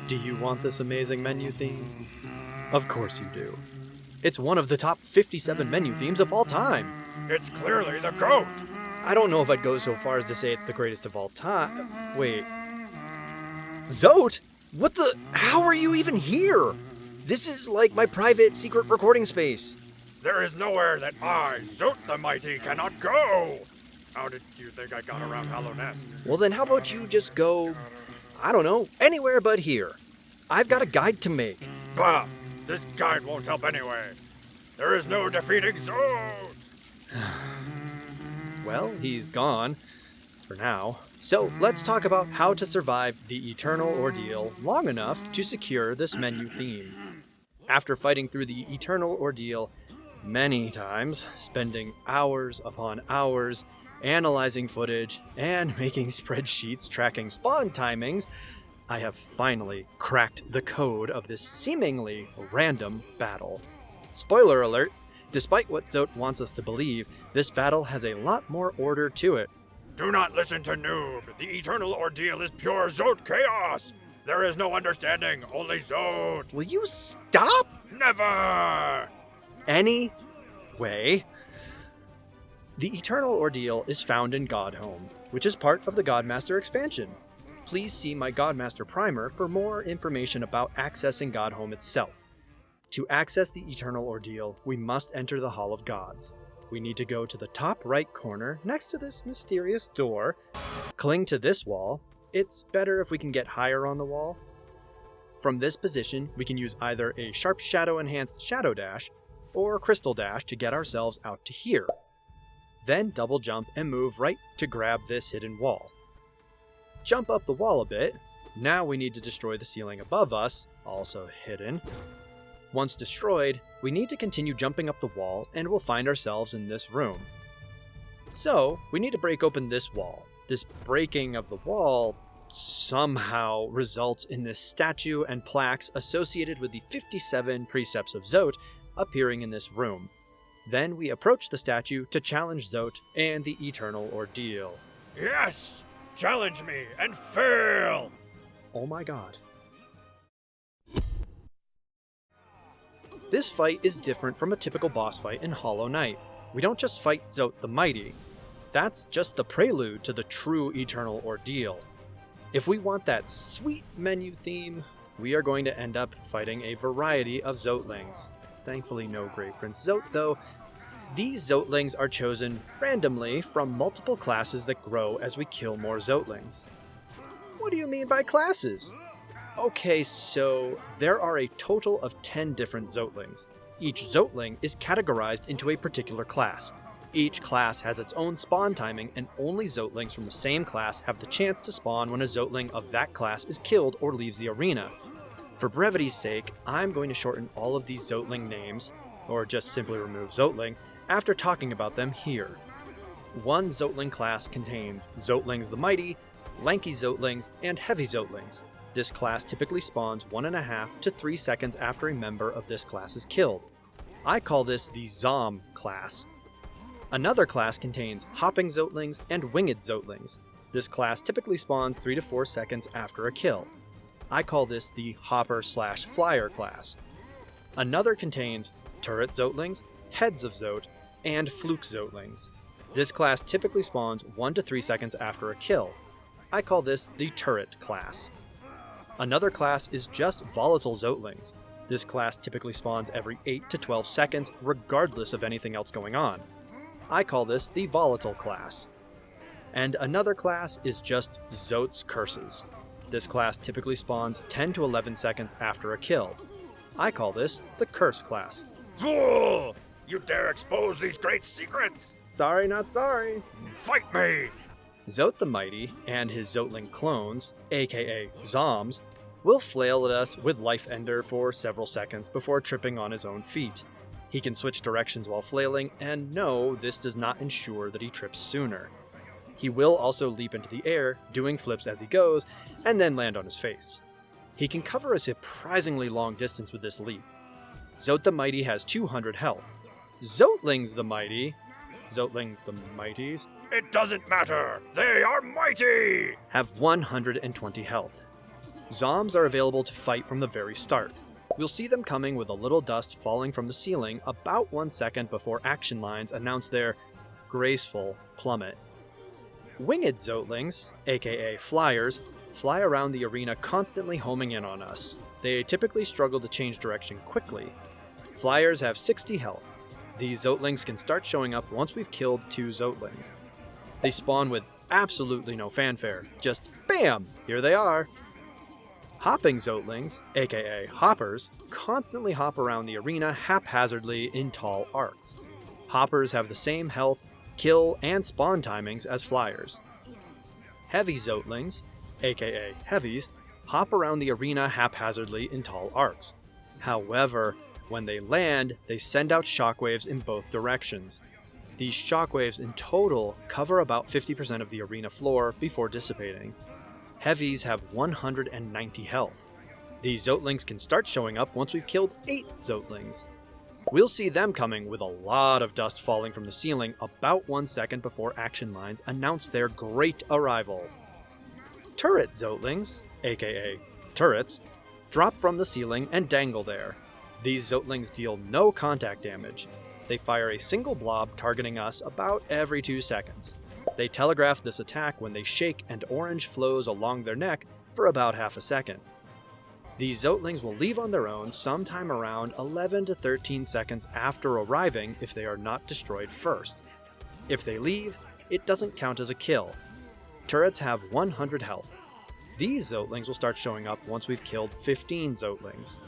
Do you want this amazing menu theme? Of course you do. It's one of the top 57 menu themes of all time. It's clearly the GOAT. I don't know if I'd go so far as to say it's the greatest of all time. Wait. Zote? What the? How are you even here? This is like my private secret recording space. There is nowhere that I, Zote the Mighty, cannot go. How did you think I got around Hollow Nest? Well then how about you just go, I don't know, anywhere but here. I've got a guide to make. Bah! This guide won't help anyway. There is no defeating Zote. Well, he's gone. For now. So let's talk about how to survive the Eternal Ordeal long enough to secure this menu theme. After fighting through the Eternal Ordeal many times, spending hours upon hours, analyzing footage, and making spreadsheets tracking spawn timings, I have finally cracked the code of this seemingly random battle. Spoiler alert, despite what Zote wants us to believe, this battle has a lot more order to it. Do not listen to Noob. The Eternal Ordeal is pure Zote chaos. There is no understanding, only Zote. Will you stop? Never! Anyway, the Eternal Ordeal is found in Godhome, which is part of the Godmaster expansion. Please see my Godmaster primer for more information about accessing Godhome itself. To access the Eternal Ordeal, we must enter the Hall of Gods. We need to go to the top right corner next to this mysterious door, cling to this wall. It's better if we can get higher on the wall. From this position, we can use either a Sharp Shadow Enhanced Shadow Dash or Crystal Dash to get ourselves out to here. Then double jump and move right to grab this hidden wall. Jump up the wall a bit. Now we need to destroy the ceiling above us, also hidden. Once destroyed, we need to continue jumping up the wall and we'll find ourselves in this room. So, we need to break open this wall. This breaking of the wall somehow results in this statue and plaques associated with the 57 precepts of Zote appearing in this room. Then we approach the statue to challenge Zote and the Eternal Ordeal. Yes! Challenge me and fail! Oh my god. This fight is different from a typical boss fight in Hollow Knight. We don't just fight Zote the Mighty. That's just the prelude to the true Eternal Ordeal. If we want that sweet menu theme, we are going to end up fighting a variety of Zotelings. Thankfully no Grey Prince Zote though. These Zotelings are chosen randomly from multiple classes that grow as we kill more Zotelings. What do you mean by classes? Okay, so there are a total of 10 different Zotelings. Each Zoteling is categorized into a particular class. Each class has its own spawn timing, and only Zotelings from the same class have the chance to spawn when a Zoteling of that class is killed or leaves the arena. For brevity's sake, I'm going to shorten all of these Zoteling names, or just simply remove Zoteling, after talking about them here. One Zoteling class contains Zotelings the Mighty, Lanky Zotelings, and Heavy Zotelings. This class typically spawns 1.5 to 3 seconds after a member of this class is killed. I call this the Zom class. Another class contains Hopping Zotelings and Winged Zotelings. This class typically spawns 3 to 4 seconds after a kill. I call this the Hopper/Flyer class. Another contains Turret Zotelings, Heads of Zote, and Fluke Zotelings. This class typically spawns 1 to 3 seconds after a kill. I call this the Turret class. Another class is just Volatile Zotelings. This class typically spawns every 8 to 12 seconds regardless of anything else going on. I call this the Volatile class. And another class is just Zote's Curses. This class typically spawns 10 to 11 seconds after a kill. I call this the Curse class. Fool! You dare expose these great secrets? Sorry, not sorry. Fight me! Zote the Mighty and his Zoteling clones, aka Zoms, will flail at us with Life Ender for several seconds before tripping on his own feet. He can switch directions while flailing, and no, this does not ensure that he trips sooner. He will also leap into the air, doing flips as he goes, and then land on his face. He can cover a surprisingly long distance with this leap. Zote the Mighty has 200 health. Zotelings the Mighty, Zoteling the Mighties, It doesn't matter! They are mighty! have 120 health. Zombs are available to fight from the very start. We'll see them coming with a little dust falling from the ceiling about 1 second before action lines announce their graceful plummet. Winged Zotelings, aka Flyers, fly around the arena constantly homing in on us. They typically struggle to change direction quickly. Flyers have 60 health. These Zotelings can start showing up once we've killed 2 Zotelings. They spawn with absolutely no fanfare, just BAM! Here they are! Hopping Zotelings, aka Hoppers, constantly hop around the arena haphazardly in tall arcs. Hoppers have the same health, kill, and spawn timings as Flyers. Heavy Zotelings, aka Heavies, hop around the arena haphazardly in tall arcs. However, when they land, they send out shockwaves in both directions. These shockwaves in total cover about 50% of the arena floor before dissipating. Heavies have 190 health. These Zotelings can start showing up once we've killed 8 Zotelings. We'll see them coming with a lot of dust falling from the ceiling about 1 second before action lines announce their great arrival. Turret Zotelings, aka Turrets, drop from the ceiling and dangle there. These Zotelings deal no contact damage. They fire a single blob targeting us about every 2 seconds. They telegraph this attack when they shake and orange flows along their neck for about half a second. These Zotelings will leave on their own sometime around 11 to 13 seconds after arriving if they are not destroyed first. If they leave, it doesn't count as a kill. Turrets have 100 health. These Zotelings will start showing up once we've killed 15 Zotelings.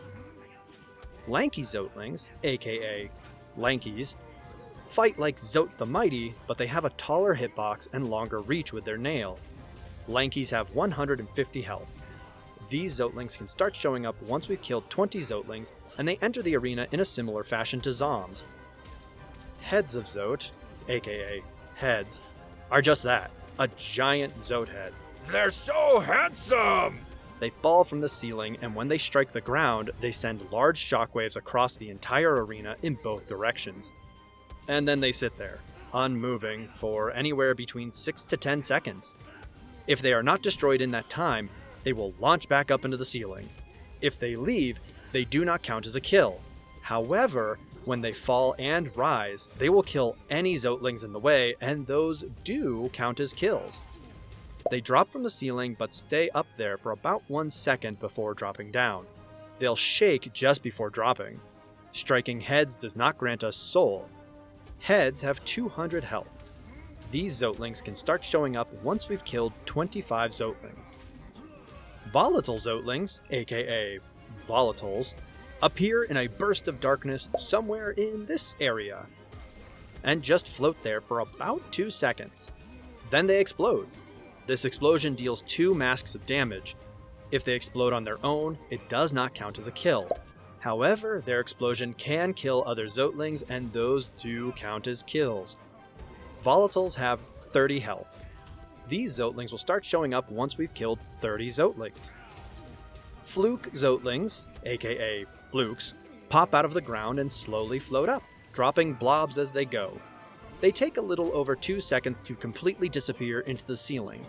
Lanky Zotelings, aka Lankies, fight like Zote the Mighty, but they have a taller hitbox and longer reach with their nail. Lankies have 150 health. These Zotelings can start showing up once we've killed 20 Zotelings, and they enter the arena in a similar fashion to Zombs. Heads of Zote, aka Heads, are just that, a giant Zote head. They're so handsome! They fall from the ceiling, and when they strike the ground, they send large shockwaves across the entire arena in both directions. And then they sit there, unmoving, for anywhere between 6 to 10 seconds. If they are not destroyed in that time, they will launch back up into the ceiling. If they leave, they do not count as a kill. However, when they fall and rise, they will kill any Zotelings in the way, and those do count as kills. They drop from the ceiling but stay up there for about 1 second before dropping down. They'll shake just before dropping. Striking heads does not grant us soul. Heads have 200 health. These Zotelings can start showing up once we've killed 25 Zotelings. Volatile Zotelings, aka Volatiles, appear in a burst of darkness somewhere in this area, and just float there for about 2 seconds. Then they explode. This explosion deals 2 masks of damage. If they explode on their own, it does not count as a kill. However, their explosion can kill other Zotelings, and those do count as kills. Volatiles have 30 health. These Zotelings will start showing up once we've killed 30 Zotelings. Fluke Zotelings, aka Flukes, pop out of the ground and slowly float up, dropping blobs as they go. They take a little over 2 seconds to completely disappear into the ceiling.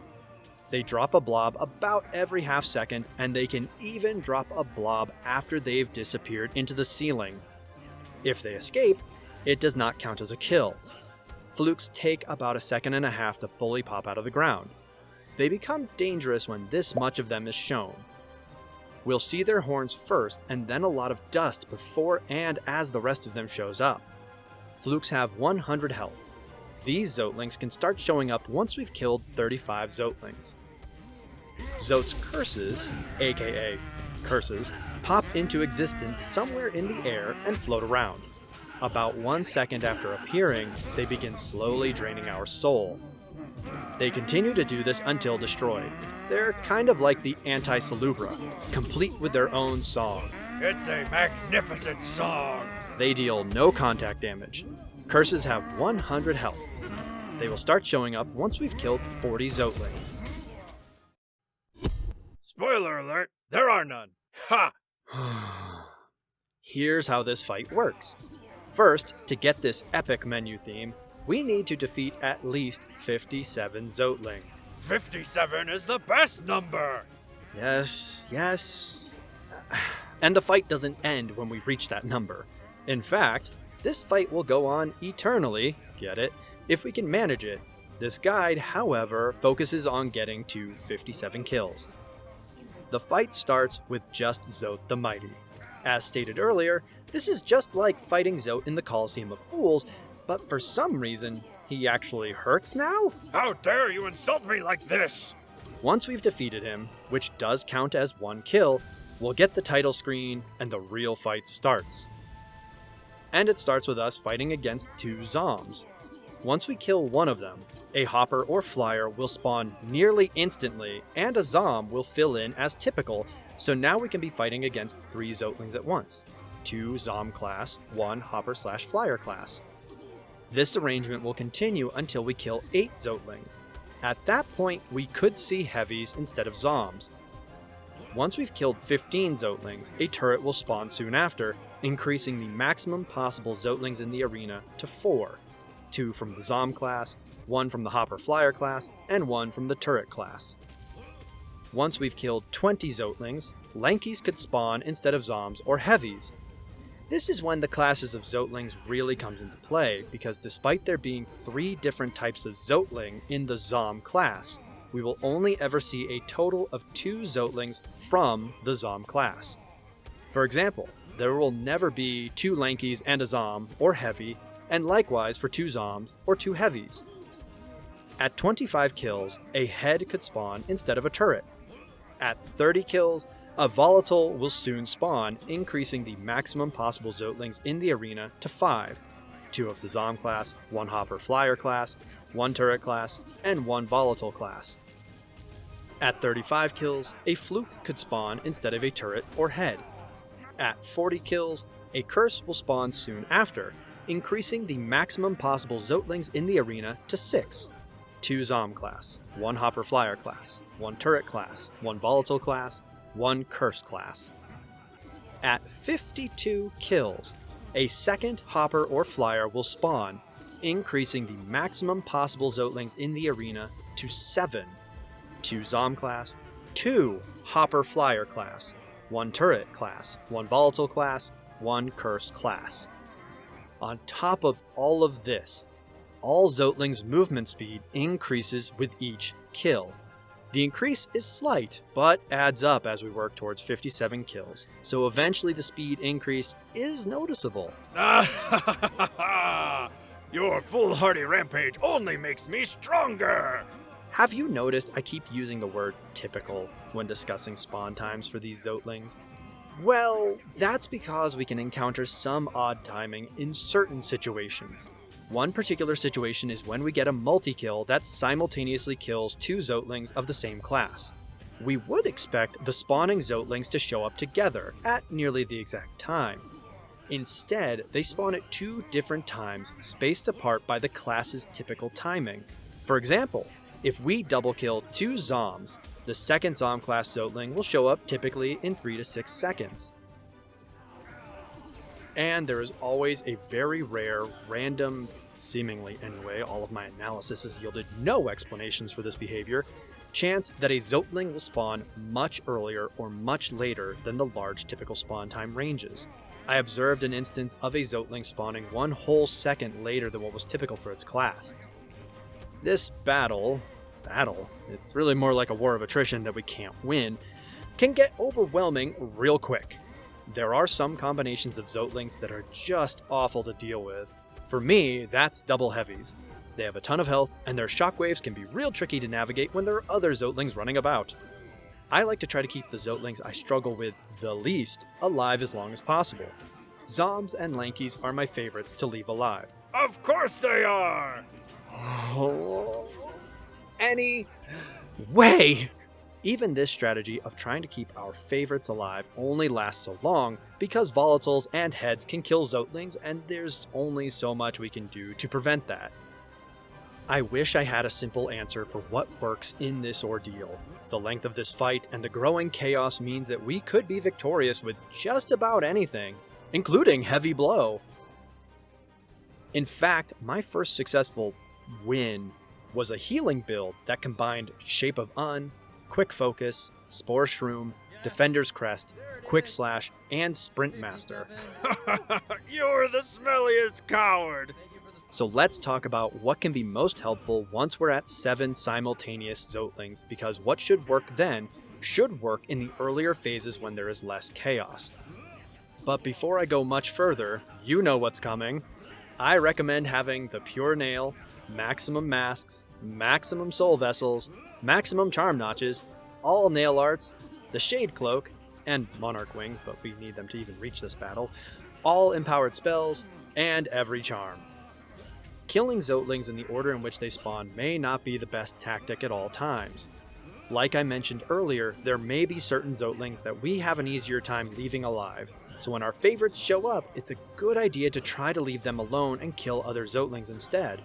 They drop a blob about every half second, and they can even drop a blob after they've disappeared into the ceiling. If they escape, it does not count as a kill. Flukes take about 1.5 seconds to fully pop out of the ground. They become dangerous when this much of them is shown. We'll see their horns first, and then a lot of dust before and as the rest of them shows up. Flukes have 100 health. These Zotelings can start showing up once we've killed 35 Zotelings. Zote's curses, aka curses, pop into existence somewhere in the air and float around. About 1 second after appearing, they begin slowly draining our soul. They continue to do this until destroyed. They're kind of like the anti-Salubra, complete with their own song. It's a magnificent song! They deal no contact damage. Curses have 100 health. They will start showing up once we've killed 40 Zotelings. Spoiler alert, there are none. Ha! Here's how this fight works. First, to get this epic menu theme, we need to defeat at least 57 Zotelings. 57 is the best number! Yes, yes. And the fight doesn't end when we reach that number. In fact, this fight will go on eternally, get it, if we can manage it. This guide, however, focuses on getting to 57 kills. The fight starts with just Zote the Mighty. As stated earlier, this is just like fighting Zote in the Colosseum of Fools, but for some reason, he actually hurts now? How dare you insult me like this? Once we've defeated him, which does count as one kill, we'll get the title screen and the real fight starts. And it starts with us fighting against two Zombs. Once we kill one of them, a hopper or flyer will spawn nearly instantly, and a Zom will fill in as typical, so now we can be fighting against 3 Zotelings at once. 2 Zom class, 1 hopper/flyer class. This arrangement will continue until we kill 8 Zotelings. At that point, we could see heavies instead of Zoms. Once we've killed 15 Zotelings, a turret will spawn soon after, increasing the maximum possible Zotelings in the arena to 4. 2 from the Zom class, 1 from the hopper/flyer class, and 1 from the turret class. Once we've killed 20 Zotelings, Lankies could spawn instead of Zoms or heavies. This is when the classes of Zotelings really comes into play, because despite there being 3 different types of Zoteling in the Zom class, we will only ever see a total of 2 Zotelings from the Zom class. For example, there will never be 2 Lankies and a Zom or heavy, and likewise for 2 Zoms or 2 heavies. At 25 kills, a head could spawn instead of a turret. At 30 kills, a volatile will soon spawn, increasing the maximum possible Zotelings in the arena to 5. 2 of the Zom class, 1 hopper/flyer class, 1 turret class, and 1 volatile class. At 35 kills, a fluke could spawn instead of a turret or head. At 40 kills, a curse will spawn soon after, increasing the maximum possible Zotelings in the arena to 6. 2 Zom class, 1 hopper/flyer class, 1 turret class, 1 volatile class, 1 curse class. At 52 kills, a second hopper or flyer will spawn, increasing the maximum possible Zotelings in the arena to 7. 2 Zom class, 2 hopper/flyer class, 1 turret class, 1 volatile class, 1 curse class. On top of all of this, all Zoteling's movement speed increases with each kill. The increase is slight, but adds up as we work towards 57 kills, so eventually the speed increase is noticeable. Your foolhardy rampage only makes me stronger! Have you noticed I keep using the word typical when discussing spawn times for these Zotelings? Well, that's because we can encounter some odd timing in certain situations. One particular situation is when we get a multi-kill that simultaneously kills 2 Zotelings of the same class. We would expect the spawning Zotelings to show up together at nearly the exact time. Instead, they spawn at 2 different times, spaced apart by the class's typical timing. For example, if we double kill 2 Zoms, the second Zom class Zoteling will show up typically in 3 to 6 seconds. And there is always a very rare, random, seemingly anyway, all of my analysis has yielded no explanations for this behavior, chance that a Zoteling will spawn much earlier or much later than the large typical spawn time ranges. I observed an instance of a Zoteling spawning 1 whole second later than what was typical for its class. This battle, it's really more like a war of attrition that we can't win, can get overwhelming real quick. There are some combinations of Zotelings that are just awful to deal with. For me, that's double heavies. They have a ton of health, and their shockwaves can be real tricky to navigate when there are other Zotelings running about. I like to try to keep the Zotelings I struggle with the least alive as long as possible. Zoms and Lankies are my favorites to leave alive. Of course they are! Any way! Even this strategy of trying to keep our favorites alive only lasts so long because volatiles and heads can kill Zotelings, and there's only so much we can do to prevent that. I wish I had a simple answer for what works in this ordeal. The length of this fight and the growing chaos means that we could be victorious with just about anything, including heavy blow. In fact, my first successful win was a healing build that combined Shape of Un, Quick Focus, Spore Shroom, Defender's Crest, Quick Slash, and Sprint Master. You're the smelliest coward! So let's talk about what can be most helpful once we're at 7 simultaneous Zotelings, because what should work then should work in the earlier phases when there is less chaos. But before I go much further, you know what's coming. I recommend having the Pure Nail, maximum masks, maximum soul vessels, maximum charm notches, all nail arts, the Shade Cloak, and Monarch Wing, but we need them to even reach this battle, all empowered spells, and every charm. Killing Zotelings in the order in which they spawn may not be the best tactic at all times. Like I mentioned earlier, there may be certain Zotelings that we have an easier time leaving alive, so when our favorites show up, it's a good idea to try to leave them alone and kill other Zotelings instead.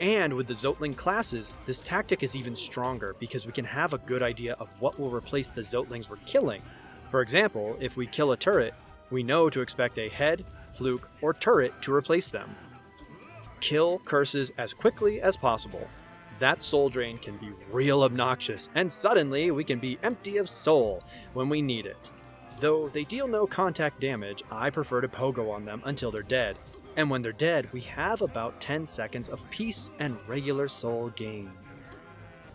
And with the Zoteling classes, this tactic is even stronger because we can have a good idea of what will replace the Zotelings we're killing. For example, if we kill a turret, we know to expect a head, fluke, or turret to replace them. Kill curses as quickly as possible. That soul drain can be real obnoxious, and suddenly we can be empty of soul when we need it. Though they deal no contact damage, I prefer to pogo on them until they're dead, and when they're dead, we have about 10 seconds of peace and regular soul gain.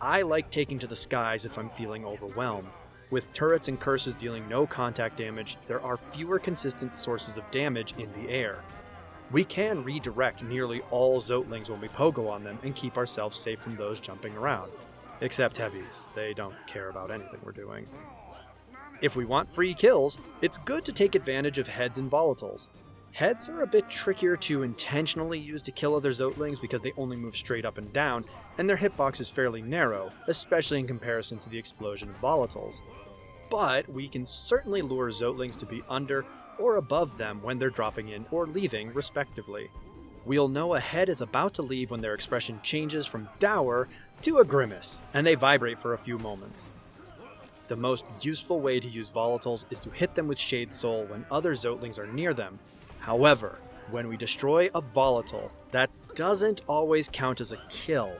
I like taking to the skies if I'm feeling overwhelmed. With turrets and curses dealing no contact damage, there are fewer consistent sources of damage in the air. We can redirect nearly all Zotelings when we pogo on them and keep ourselves safe from those jumping around. Except heavies, they don't care about anything we're doing. If we want free kills, it's good to take advantage of heads and volatiles. Heads are a bit trickier to intentionally use to kill other Zotelings because they only move straight up and down, and their hitbox is fairly narrow, especially in comparison to the explosion of volatiles. But we can certainly lure Zotelings to be under or above them when they're dropping in or leaving, respectively. We'll know a head is about to leave when their expression changes from dour to a grimace, and they vibrate for a few moments. The most useful way to use volatiles is to hit them with Shade Soul when other Zotelings are near them. However, when we destroy a volatile, that doesn't always count as a kill.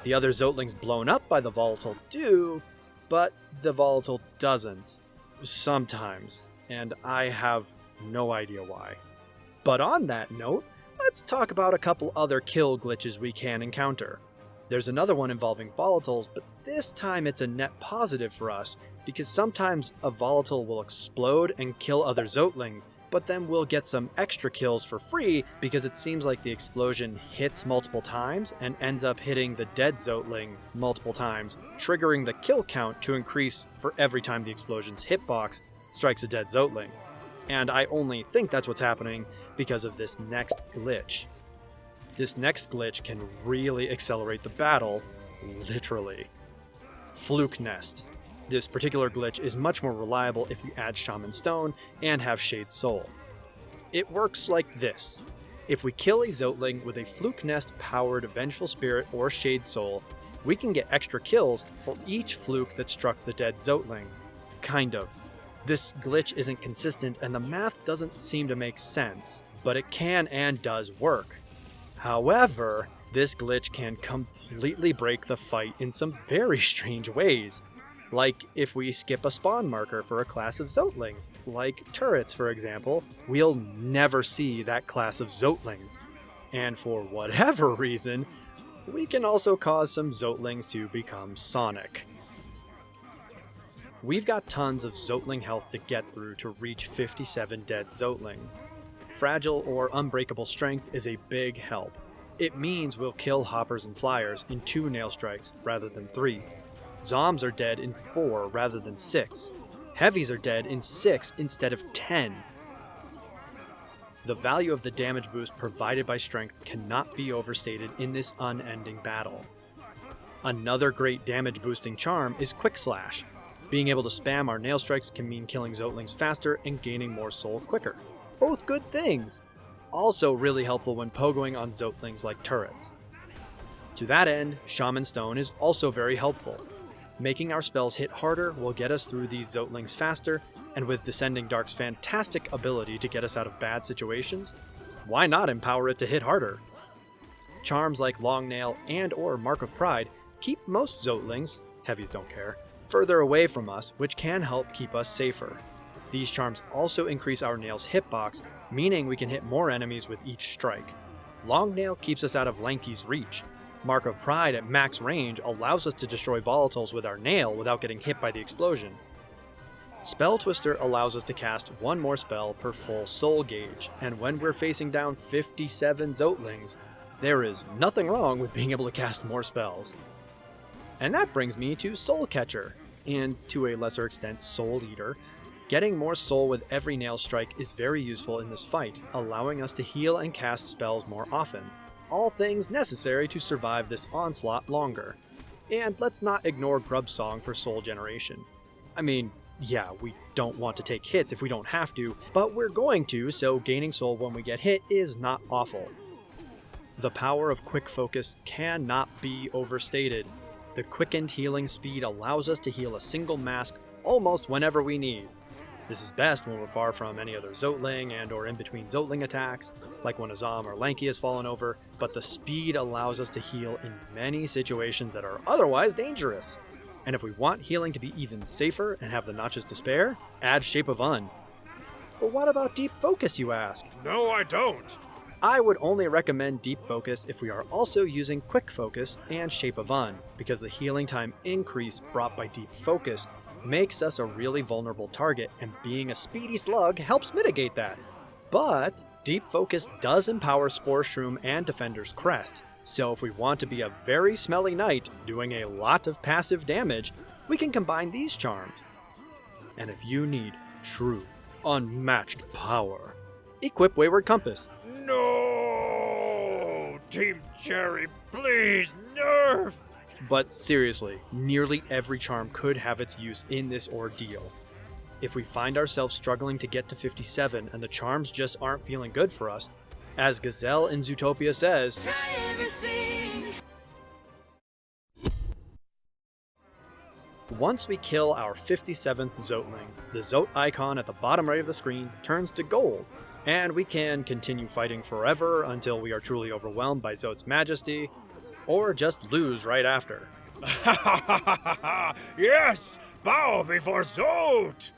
The other Zotelings blown up by the volatile do, but the volatile doesn't. Sometimes. And I have no idea why. But on that note, let's talk about a couple other kill glitches we can encounter. There's another one involving volatiles, but this time it's a net positive for us, because sometimes a volatile will explode and kill other Zotelings, but then we'll get some extra kills for free because it seems like the explosion hits multiple times and ends up hitting the dead Zoteling multiple times, triggering the kill count to increase for every time the explosion's hitbox strikes a dead Zoteling. And I only think that's what's happening because of this next glitch. This next glitch can really accelerate the battle, literally. Fluke Nest. This particular glitch is much more reliable if we add Shaman Stone and have Shade Soul. It works like this. If we kill a Zoteling with a Fluke Nest powered Vengeful Spirit or Shade Soul, we can get extra kills for each fluke that struck the dead Zoteling. Kind of. This glitch isn't consistent and the math doesn't seem to make sense, but it can and does work. However, this glitch can completely break the fight in some very strange ways. Like if we skip a spawn marker for a class of Zotelings, like turrets for example, we'll never see that class of Zotelings. And for whatever reason, we can also cause some Zotelings to become Sonic. We've got tons of Zoteling health to get through to reach 57 dead Zotelings. Fragile or unbreakable strength is a big help. It means we'll kill hoppers and flyers in 2 nail strikes rather than 3. Zombs are dead in 4 rather than 6. Heavies are dead in 6 instead of 10. The value of the damage boost provided by strength cannot be overstated in this unending battle. Another great damage boosting charm is Quick Slash. Being able to spam our nail strikes can mean killing Zotelings faster and gaining more soul quicker. Both good things! Also really helpful when pogoing on Zotelings like turrets. To that end, Shaman Stone is also very helpful. Making our spells hit harder will get us through these Zotelings faster, and with Descending Dark's fantastic ability to get us out of bad situations, why not empower it to hit harder? Charms like Long Nail and or Mark of Pride keep most Zotelings, heavies don't care, further away from us, which can help keep us safer. These charms also increase our nail's hitbox, meaning we can hit more enemies with each strike. Long Nail keeps us out of Lanky's reach. Mark of Pride at max range allows us to destroy volatiles with our nail without getting hit by the explosion. Spell Twister allows us to cast one more spell per full soul gauge, and when we're facing down 57 Zotelings, there is nothing wrong with being able to cast more spells. And that brings me to Soul Catcher, and to a lesser extent Soul Eater. Getting more soul with every nail strike is very useful in this fight, allowing us to heal and cast spells more often. All things necessary to survive this onslaught longer. And let's not ignore Grub Song for soul generation. I mean, yeah, we don't want to take hits if we don't have to, but we're going to, so gaining soul when we get hit is not awful. The power of quick focus cannot be overstated. The quickened healing speed allows us to heal a single mask almost whenever we need. This is best when we're far from any other Zoteling and or in between Zoteling attacks, like when Azam or Lanky has fallen over, but the speed allows us to heal in many situations that are otherwise dangerous. And if we want healing to be even safer and have the notches to spare, add Shape of Un. But what about Deep Focus, you ask? No, I don't. I would only recommend Deep Focus if we are also using Quick Focus and Shape of Un, because the healing time increase brought by Deep Focus makes us a really vulnerable target, and being a speedy slug helps mitigate that. But Deep Focus does empower Spore Shroom and Defender's Crest, so if we want to be a very smelly knight doing a lot of passive damage, we can combine these charms. And if you need true, unmatched power, equip Wayward Compass. No! Team Cherry, please, nerf! But seriously, nearly every charm could have its use in this ordeal. If we find ourselves struggling to get to 57 and the charms just aren't feeling good for us, as Gazelle in Zootopia says, try everything! Once we kill our 57th Zoteling, the Zote icon at the bottom right of the screen turns to gold, and we can continue fighting forever until we are truly overwhelmed by Zote's majesty, or just lose right after. Yes! Bow before Zote!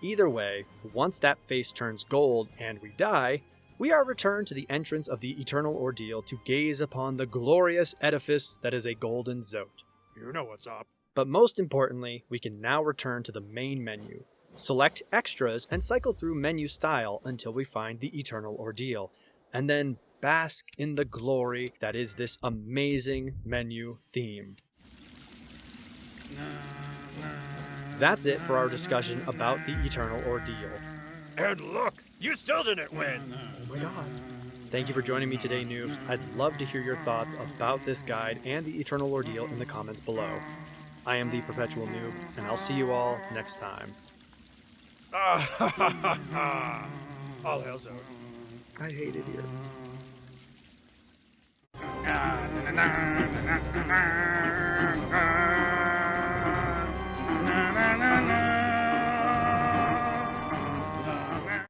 Either way, once that face turns gold and we die, we are returned to the entrance of the Eternal Ordeal to gaze upon the glorious edifice that is a golden Zote. You know what's up. But most importantly, we can now return to the main menu, select extras, and cycle through menu style until we find the Eternal Ordeal, and then bask in the glory that is this amazing menu theme. That's it for our discussion about the Eternal Ordeal. And look, you still didn't win! Oh my god. Thank you for joining me today, Noobs. I'd love to hear your thoughts about this guide and the Eternal Ordeal in the comments below. I am the Perpetual Noob, and I'll see you all next time. All hail Zote. I hate it here.